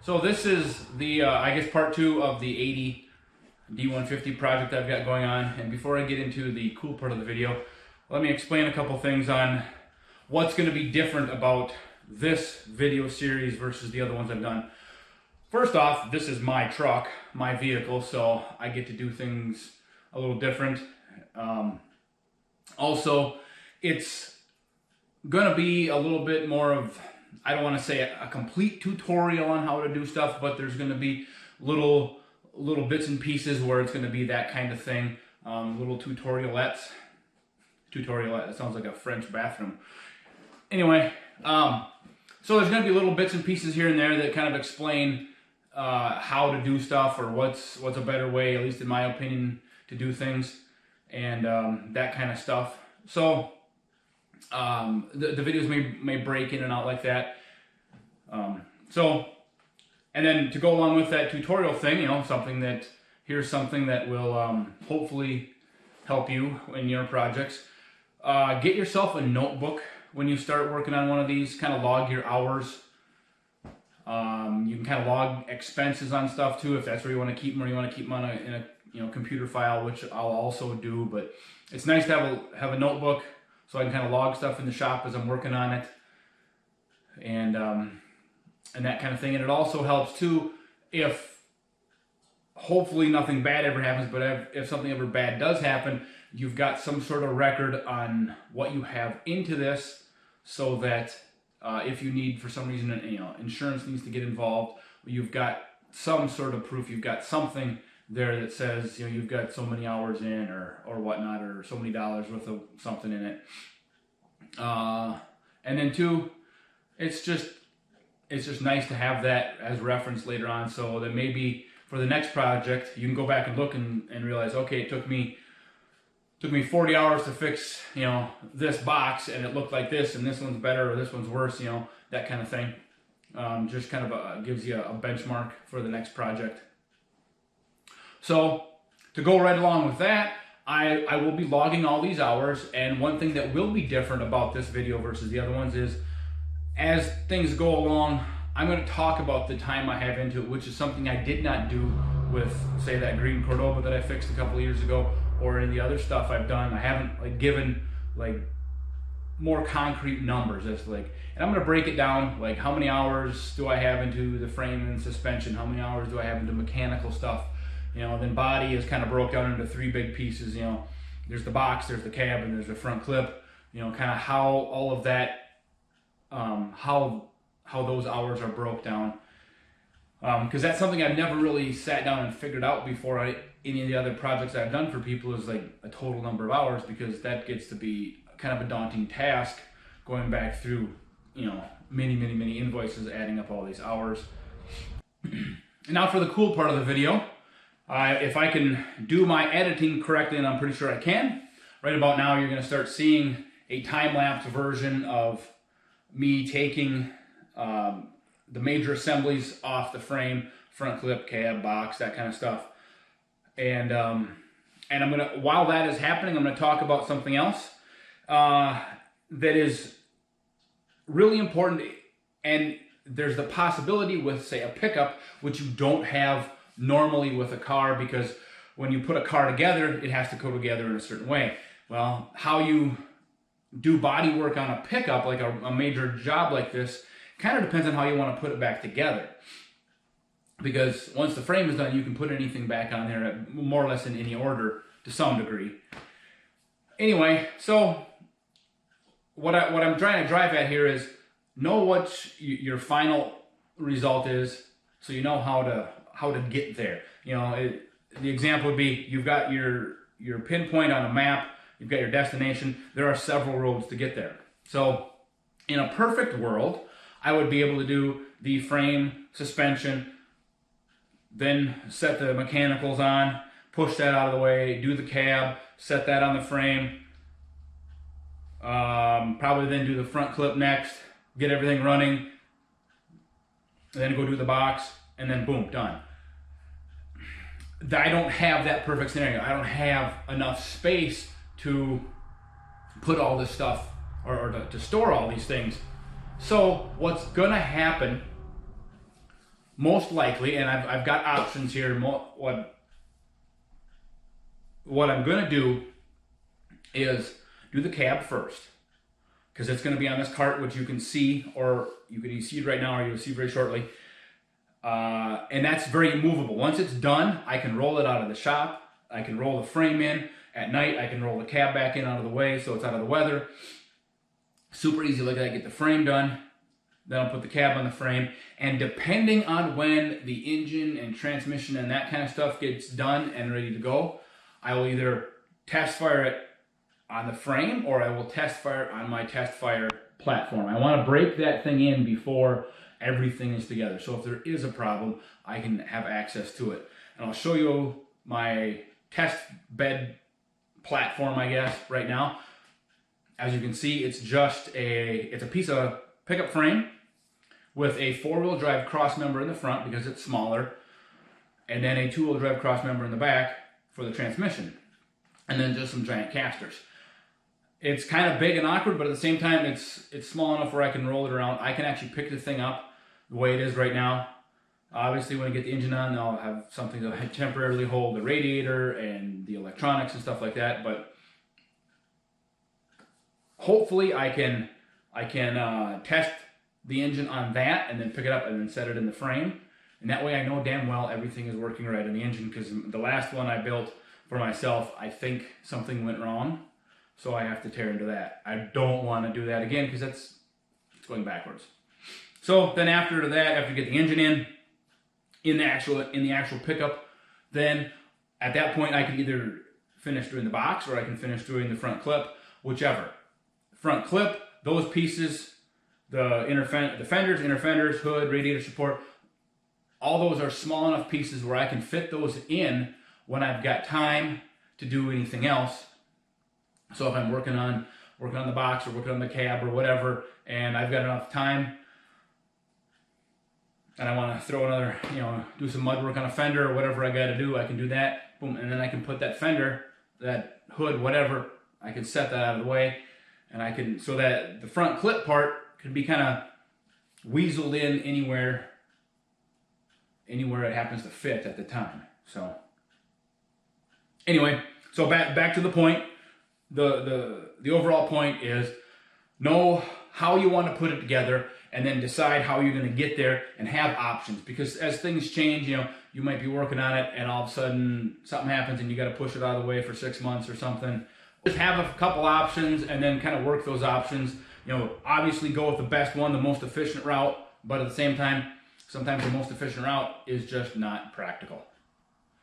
So this is the, I guess, part 2 of the 80 D150 project I've got going on. And before I get into the cool part of the video, let me explain a couple things on what's going to be different about this video series versus the other ones I've done. First off, this is my truck, my vehicle, so I get to do things a little different. Also, it's going to be a little bit more of, I don't want to say a complete tutorial on how to do stuff, but there's going to be little bits and pieces where it's going to be that kind of thing. Little tutorialettes. Tutorialette, that sounds like a French bathroom. Anyway, so there's going to be little bits and pieces here and there that kind of explain how to do stuff, or what's a better way, at least in my opinion, to do things, and that kind of stuff. So the videos may break in and out like that. And then to go along with that tutorial thing, here's something that will hopefully help you in your projects. Get yourself a notebook when you start working on one of these. Kind of log your hours. You can kind of log expenses on stuff too, if that's where you want to keep them, or you want to keep them in a computer file, which I'll also do. But it's nice to have a notebook, so I can kind of log stuff in the shop as I'm working on it, and that kind of thing. And it also helps too if hopefully nothing bad ever happens, but if something ever bad does happen, you've got some sort of record on what you have into this, so that if you need, for some reason, insurance needs to get involved, you've got some sort of proof. You've got something there that says, you've got so many hours in, or whatnot, or so many dollars worth of something in it. And then two, it's just nice to have that as reference later on, so that maybe for the next project you can go back and look and realize, okay, it took me 40 hours to fix, this box, and it looked like this, and this one's better, or this one's worse, that kind of thing. Just kind of gives you a benchmark for the next project. So to go right along with that, I will be logging all these hours, and one thing that will be different about this video versus the other ones is, as things go along, I'm going to talk about the time I have into it, which is something I did not do with, say, that green Cordoba that I fixed a couple of years ago, or in the other stuff I've done. I haven't given more concrete numbers as and I'm going to break it down, like how many hours do I have into the frame and suspension, how many hours do I have into mechanical stuff, then body is kind of broke down into 3 big pieces. There's the box, there's the cab, and there's the front clip. Kind of how all of that, how those hours are broke down, because that's something I've never really sat down and figured out before. Any of the other projects I've done for people is like a total number of hours, because that gets to be kind of a daunting task, going back through many invoices, adding up all these hours. Now for the cool part of the video, if I can do my editing correctly, and I'm pretty sure I can, right about now you're going to start seeing a time-lapse version of me taking the major assemblies off the frame, front clip, cab, box, that kind of stuff. And I'm gonna, while that is happening, I'm gonna talk about something else that is really important. And there's the possibility with, say, a pickup, which you don't have normally with a car, because when you put a car together, it has to go together in a certain way. Well, how you do body work on a pickup, like a major job like this, kind of depends on how you want to put it back together. Because once the frame is done, you can put anything back on there more or less in any order to some degree. Anyway, so what I'm trying to drive at here is, know what your final result is, so you know how to get there. The example would be, you've got your pinpoint on a map, you've got your destination. There are several roads to get there. So in a perfect world, I would be able to do the frame, suspension, then set the mechanicals on, push that out of the way, do the cab, set that on the frame, probably then do the front clip next, get everything running, then go do the box, and then boom, done. I don't have that perfect scenario. I don't have enough space to put all this stuff, or to store all these things. So what's gonna happen most likely, and I've got options here. What I'm going to do is do the cab first, because it's going to be on this cart, which you can see, or you can see it right now, or you'll see very shortly. And that's very movable. Once it's done, I can roll it out of the shop. I can roll the frame in. At night, I can roll the cab back in out of the way so it's out of the weather. Super easy like that. Get the frame done. Then I'll put the cab on the frame. And depending on when the engine and transmission and that kind of stuff gets done and ready to go, I will either test fire it on the frame or I will test fire it on my test fire platform. I want to break that thing in before everything is together. So if there is a problem, I can have access to it. And I'll show you my test bed platform, I guess, right now. As you can see, it's a piece of pickup frame with a 4-wheel drive cross member in the front because it's smaller, and then a 2-wheel drive cross member in the back for the transmission, and then just some giant casters. It's kind of big and awkward, but at the same time, it's small enough where I can roll it around. I can actually pick the thing up the way it is right now. Obviously, when I get the engine on, I'll have something to temporarily hold the radiator and the electronics and stuff like that. But hopefully, I can test the engine on that and then pick it up and then set it in the frame. And that way, I know damn well everything is working right in the engine. Because the last one I built for myself, I think something went wrong, so I have to tear into that. I don't want to do that again because it's going backwards. So then after that, after you get the engine in the actual pickup, then at that point I can either finish doing the box or I can finish doing the front clip, whichever. Front clip, those pieces, the fenders, inner fenders, hood, radiator support, all those are small enough pieces where I can fit those in when I've got time to do anything else. So if I'm working on the box or working on the cab or whatever, and I've got enough time, and I want to throw another, do some mud work on a fender or whatever I got to do, I can do that. Boom, and then I can put that fender, that hood, whatever, I can set that out of the way, and I can, so that the front clip part can be kind of weaseled in anywhere it happens to fit at the time. So anyway, so back to the point. The overall point is know how you want to put it together and then decide how you're going to get there and have options. Because as things change, you might be working on it and all of a sudden something happens and you got to push it out of the way for 6 months or something. Just have a couple options and then kind of work those options. Obviously go with the best one, the most efficient route, but at the same time, sometimes the most efficient route is just not practical.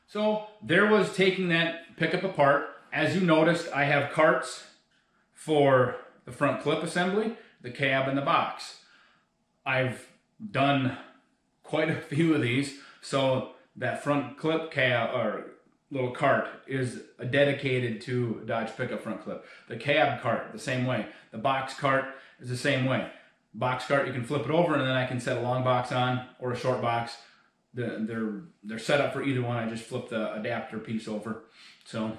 So there was taking that pickup apart. As you noticed, I have carts for the front clip assembly, the cab, and the box. I've done quite a few of these, so that front clip cab or little cart is dedicated to Dodge pickup front clip. The cab cart, the same way. The box cart is the same way. Box cart, you can flip it over and then I can set a long box on or a short box. They're set up for either one. I just flip the adapter piece over. So,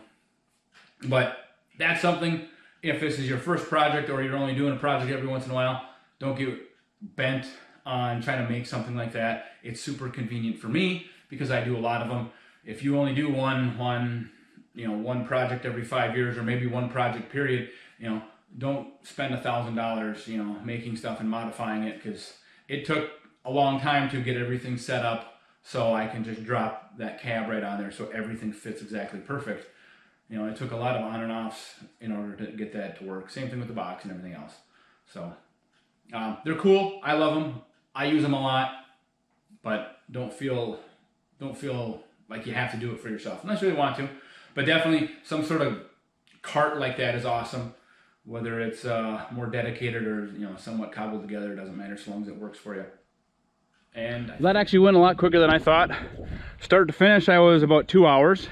but that's something, if this is your first project or you're only doing a project every once in a while, don't get bent on trying to make something like that. It's super convenient for me because I do a lot of them. If you only do one project every 5 years or maybe one project period, don't spend $1,000, making stuff and modifying it, because it took a long time to get everything set up so I can just drop that cab right on there so everything fits exactly perfect. It took a lot of on and offs in order to get that to work. Same thing with the box and everything else. So they're cool. I love them. I use them a lot, but don't feel like you have to do it for yourself unless you really want to. But definitely some sort of cart like that is awesome. Whether it's more dedicated or somewhat cobbled together, it doesn't matter as long as it works for you. And that actually went a lot quicker than I thought. Start to finish, I was about 2 hours.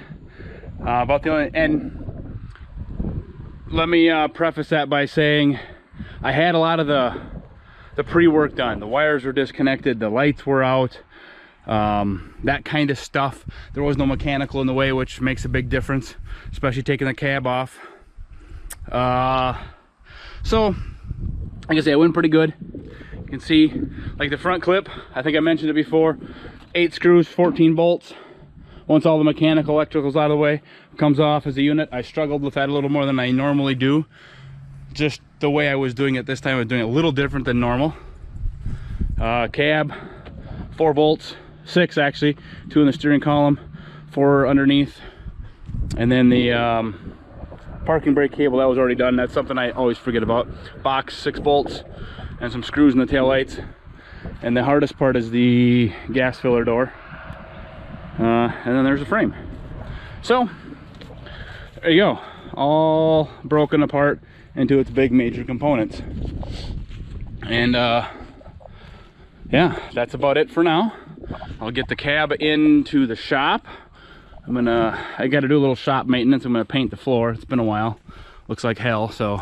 And let me preface that by saying I had a lot of the pre-work done. The wires were disconnected, the lights were out, that kind of stuff. There was no mechanical in the way, which makes a big difference, especially taking the cab off. So like I say, it went pretty good. You can see, like the front clip, I think I mentioned it before, 8 screws, 14 bolts. Once all the mechanical electrical's out of the way, comes off as a unit. I struggled with that a little more than I normally do. Just the way I was doing it this time, I was doing it a little different than normal. Cab, 4 bolts, 6 actually, 2 in the steering column, 4 underneath. And then the parking brake cable, that was already done. That's something I always forget about. Box, 6 bolts, and some screws in the tail lights. And the hardest part is the gas filler door. And then there's the frame. So there you go, all broken apart into its big major components. And yeah, that's about it for now. I'll get the cab into the shop. I gotta do a little shop maintenance. I'm gonna paint the floor. It's been a while, looks like hell, so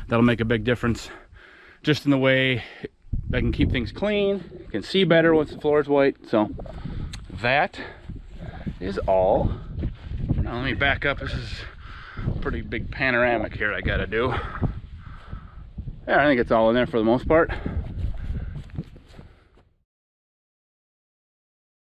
that'll make a big difference just in the way I can keep things clean, can see better once the floor is white. So that is all. Now let me back up. This is a pretty big panoramic here I gotta do. Yeah, I think it's all in there for the most part.